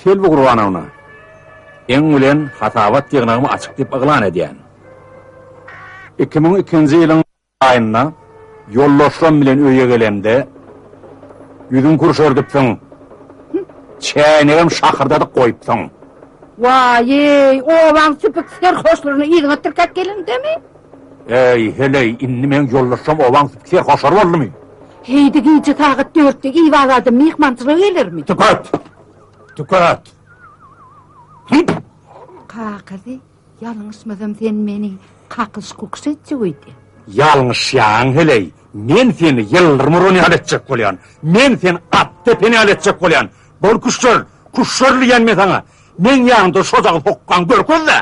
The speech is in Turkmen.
Selbi Qurban ona. En ulen hatavat diýenimi açyk diýip yglan edýän. 2002-nji ýylyň aýynda yollaşan bilen öýe gelemde ýüzüň kurşardypsyň. Çäýnegem şahyrdadyk goýupsyň. Vay, owaň süpük serhoşlaryny ýygyna tirkap gelindimi? Ey, heley, inni men yollaşam owaň süpük serhoşlar boldymy? Heydi giyce tağı 4'te ivaladı mihmançılığı gelir mi? Tukat. Kakırdı, yalnızmadım sen meni kakış kuks etçi oydu. Yalnız yan heley, men seni yıldırmırını aletcek bolyan, men seni at tepeni aletcek bolyan. Bol kuşlar liyen me sana, men yanında şozağı sokkan görkün de.